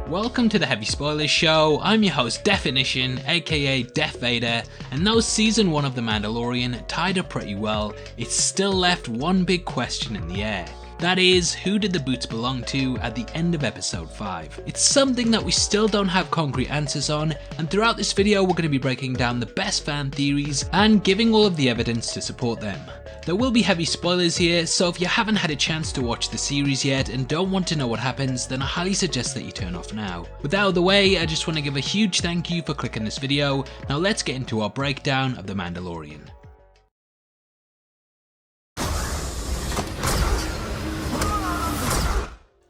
Welcome to the Heavy Spoilers Show. I'm your host Definition, aka Def Vader, and though season 1 of The Mandalorian tied up pretty well, it still left one big question in the air. That is, who did the boots belong to at the end of episode 5? It's something that we still don't have concrete answers on, and throughout this video we're going to be breaking down the best fan theories and giving all of the evidence to support them. There will be heavy spoilers here, so if you haven't had a chance to watch the series yet and don't want to know what happens, then I highly suggest that you turn off now. With that out of the way, I just want to give a huge thank you for clicking this video. Now let's get into our breakdown of The Mandalorian.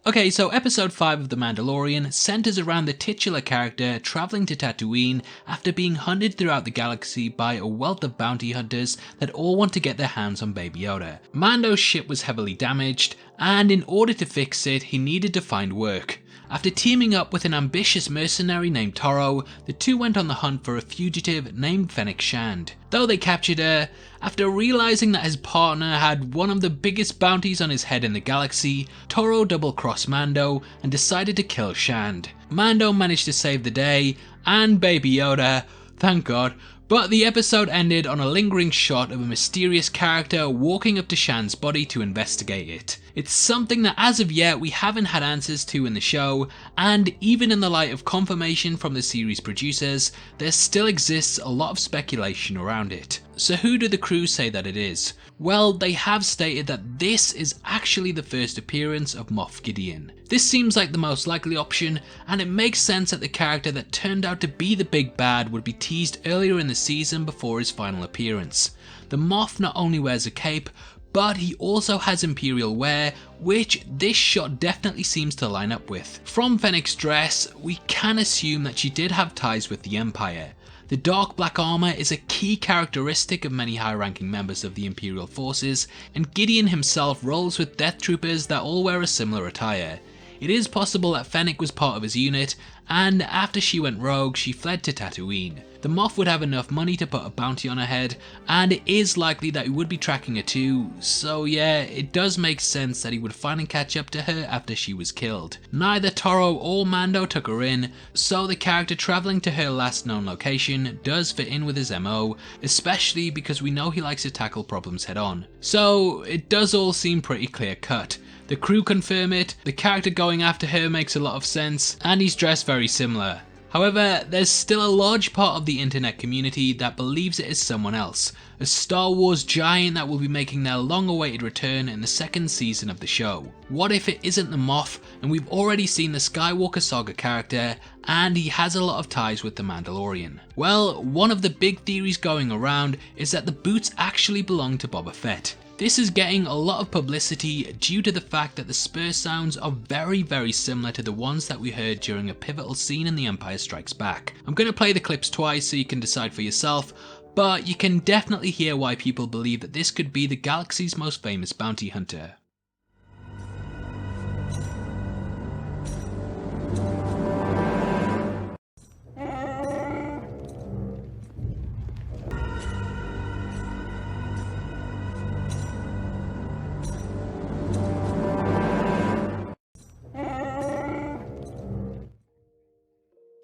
Okay, so episode 5 of The Mandalorian centers around the titular character traveling to Tattooine after being hunted throughout the galaxy by a wealth of bounty hunters that all want to get their hands on Baby Yoda. Mando's ship was heavily damaged, and in order to fix it, he needed to find work. After teaming up with an ambitious mercenary named Toro, the two went on the hunt for a fugitive named Fennec Shand. Though they captured her, after realizing that his partner had one of the biggest bounties on his head in the galaxy, Toro double-crossed Mando and decided to kill Shand. Mando managed to save the day, and Baby Yoda, thank God, but the episode ended on a lingering shot of a mysterious character walking up to Shand's body to investigate it. It's something that as of yet we haven't had answers to in the show, and even in the light of confirmation from the series producers, there still exists a lot of speculation around it. So who do the crew say that it is? Well, they have stated that this is actually the first appearance of MOFF Gideon. This seems like the most likely option, and it makes sense that the character that turned out to be the big bad would be teased earlier in the season before his final appearance. The Moff not only wears a cape, but he also has Imperial wear, which this shot definitely seems to line up with. From Fennec's dress, we can assume that she did have ties with the Empire. The dark black armour is a key characteristic of many high-ranking members of the Imperial forces, and Gideon himself rolls with death troopers that all wear a similar attire. It is possible that Fennec was part of his unit, and after she went rogue, she fled to Tattooine. The Moff would have enough money to put a bounty on her head, and it is likely that he would be tracking her too, so yeah, it does make sense that he would finally catch up to her after she was killed. Neither Toro or Mando took her in, so the character travelling to her last known location does fit in with his MO, especially because we know he likes to tackle problems head on. So it does all seem pretty clear cut. The crew confirm it, the character going after her makes a lot of sense, and he's dressed very similar. However, there's still a large part of the internet community that believes it is someone else, a Star Wars giant that will be making their long-awaited return in the second season of the show. What if it isn't the Moff, and we've already seen the Skywalker Saga character, and he has a lot of ties with the Mandalorian? Well, one of the big theories going around is that the boots actually belong to Boba Fett. This is getting a lot of publicity due to the fact that the spur sounds are very similar to the ones that we heard during a pivotal scene in The Empire Strikes Back. I'm going to play the clips twice so you can decide for yourself, but you can definitely hear why people believe that this could be the galaxy's most famous bounty hunter.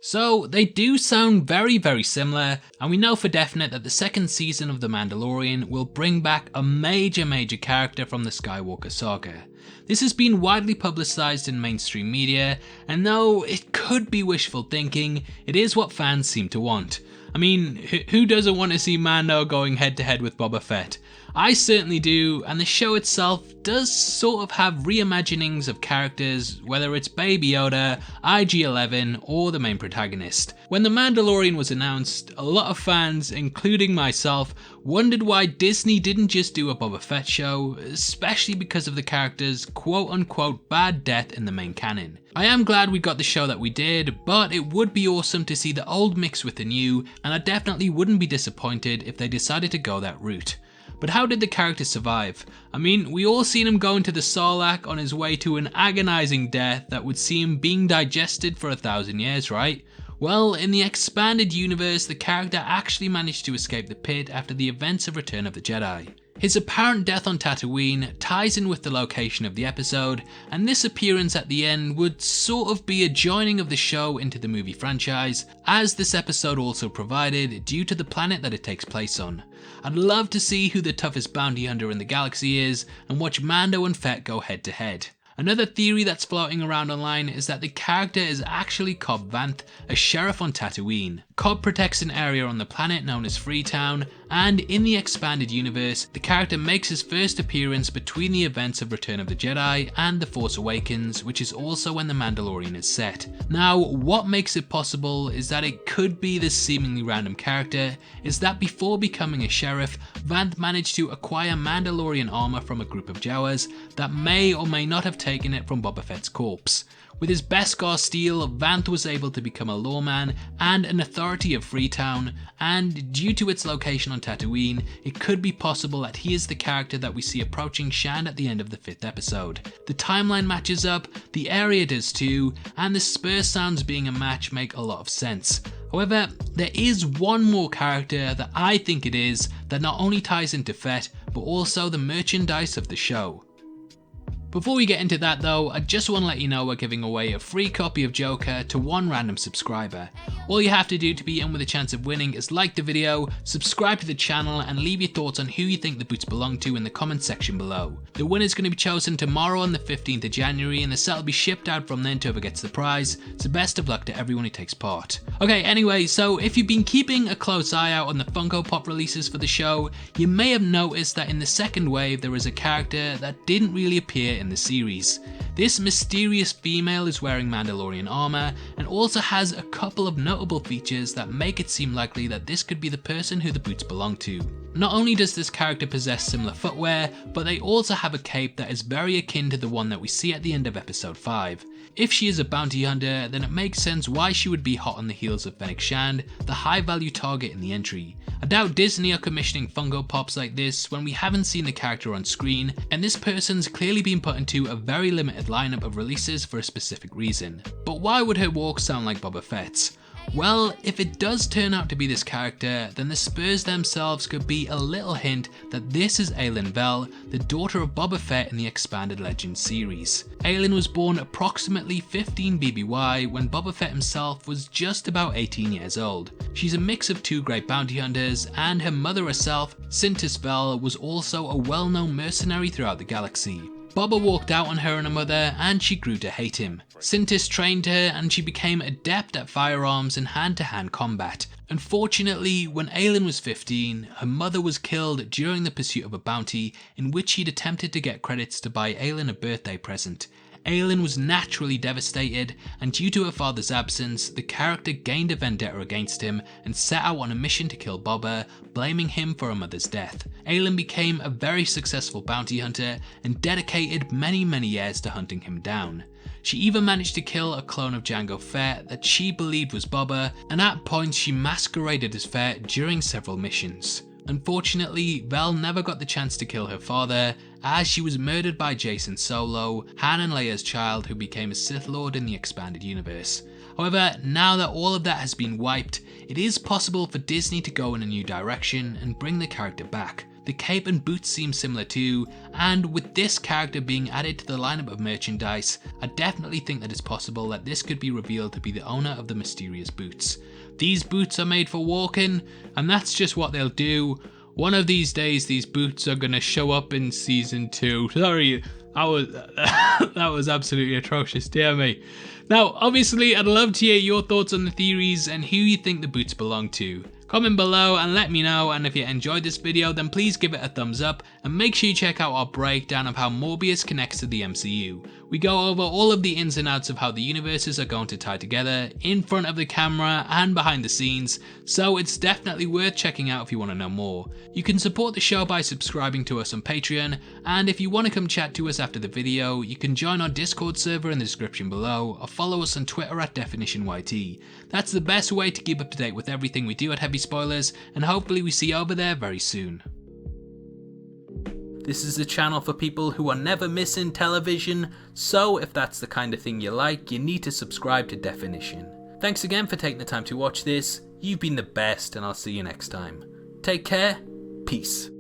So they do sound very similar, and we know for definite that the second season of The Mandalorian will bring back a major character from the Skywalker Saga. This has been widely publicised in mainstream media, and though it could be wishful thinking, it is what fans seem to want. I mean, who doesn't want to see Mando going head to head with Boba Fett? I certainly do, and the show itself does sort of have reimaginings of characters, whether it's Baby Yoda, IG-11, or the main protagonist. When The Mandalorian was announced, a lot of fans, including myself, wondered why Disney didn't just do a Boba Fett show, especially because of the character's quote-unquote bad death in the main canon. I am glad we got the show that we did, but it would be awesome to see the old mixed with the new, and I definitely wouldn't be disappointed if they decided to go that route. But how did the character survive? I mean, we all seen him going to the Sarlacc on his way to an agonizing death that would see him being digested for 1,000 years, right? Well, in the expanded universe, the character actually managed to escape the pit after the events of Return of the Jedi. His apparent death on Tatooine ties in with the location of the episode, and this appearance at the end would sort of be a joining of the show into the movie franchise, as this episode also provided due to the planet that it takes place on. I'd love to see who the toughest bounty hunter in the galaxy is, and watch Mando and Fett go head to head. Another theory that's floating around online is that the character is actually Cobb Vanth, a sheriff on Tatooine. Cobb protects an area on the planet known as Freetown, and in the expanded universe, the character makes his first appearance between the events of Return of the Jedi and The Force Awakens, which is also when The Mandalorian is set. Now, what makes it possible is that it could be this seemingly random character, is that before becoming a sheriff, Vanth managed to acquire Mandalorian armor from a group of Jawas that may or may not have taken it from Boba Fett's corpse. With his Beskar steel, Vanth was able to become a lawman and an authority of Freetown, and due to its location on Tatooine, it could be possible that he is the character that we see approaching Shand at the end of the 5th episode. The timeline matches up, the area does too, and the Spurs sounds being a match make a lot of sense. However, there is one more character that I think it is that not only ties into Fett, but also the merchandise of the show. Before we get into that though, I just want to let you know we're giving away a free copy of Joker to one random subscriber. All you have to do to be in with a chance of winning is like the video, subscribe to the channel, and leave your thoughts on who you think the boots belong to in the comment section below. The winner is going to be chosen tomorrow on the 15th of January, and the set will be shipped out from then to whoever gets the prize, so best of luck to everyone who takes part. Okay, anyway, so if you've been keeping a close eye out on the Funko Pop releases for the show, you may have noticed that in the second wave there is a character that didn't really appear in the series. This mysterious female is wearing Mandalorian armor and also has a couple of notable features that make it seem likely that this could be the person who the boots belong to. Not only does this character possess similar footwear, but they also have a cape that is very akin to the one that we see at the end of episode 5. If she is a bounty hunter, then it makes sense why she would be hot on the heels of Fennec Shand, the high value target in the entry. I doubt Disney are commissioning Funko Pops like this when we haven't seen the character on screen, and this person's clearly been put into a very limited lineup of releases for a specific reason. But why would her walk sound like Boba Fett's? Well, if it does turn out to be this character, then the Spurs themselves could be a little hint that this is Aelin Vel, the daughter of Boba Fett in the Expanded Legends series. Aelin was born approximately 15 BBY when Boba Fett himself was just about 18 years old. She's a mix of two great bounty hunters, and her mother herself, Sintis Vel, was also a well-known mercenary throughout the galaxy. Boba walked out on her and her mother, and she grew to hate him. Sintis trained her, and she became adept at firearms and hand-to-hand combat. Unfortunately, when Aelin was 15, her mother was killed during the pursuit of a bounty in which he'd attempted to get credits to buy Aelin a birthday present. Aelin was naturally devastated, and due to her father's absence, the character gained a vendetta against him and set out on a mission to kill Boba, blaming him for her mother's death. Aelin became a very successful bounty hunter and dedicated many years to hunting him down. She even managed to kill a clone of Jango Fett that she believed was Boba, and at points she masqueraded as Fett during several missions. Unfortunately, Vel never got the chance to kill her father, as she was murdered by Jacen Solo, Han and Leia's child who became a Sith Lord in the expanded universe. However, now that all of that has been wiped, it is possible for Disney to go in a new direction and bring the character back. The cape and boots seem similar too, and with this character being added to the lineup of merchandise, I definitely think that it's possible that this could be revealed to be the owner of the mysterious boots. These boots are made for walking, and that's just what they'll do. One of these days these boots are gonna show up in season 2. Sorry, that was absolutely atrocious, dear me. Now, obviously, I'd love to hear your thoughts on the theories and who you think the boots belong to. Comment below and let me know, and if you enjoyed this video then please give it a thumbs up and make sure you check out our breakdown of how Morbius connects to the MCU. We go over all of the ins and outs of how the universes are going to tie together in front of the camera and behind the scenes, so it's definitely worth checking out if you want to know more. You can support the show by subscribing to us on Patreon, and if you want to come chat to us after the video, you can join our Discord server in the description below, or follow us on Twitter at DefinitionYT. That's the best way to keep up to date with everything we do at Heavy Spoilers, and hopefully we see you over there very soon. This is a channel for people who are never missing television, so if that's the kind of thing you like, you need to subscribe to Definition. Thanks again for taking the time to watch this, you've been the best, and I'll see you next time. Take care, peace.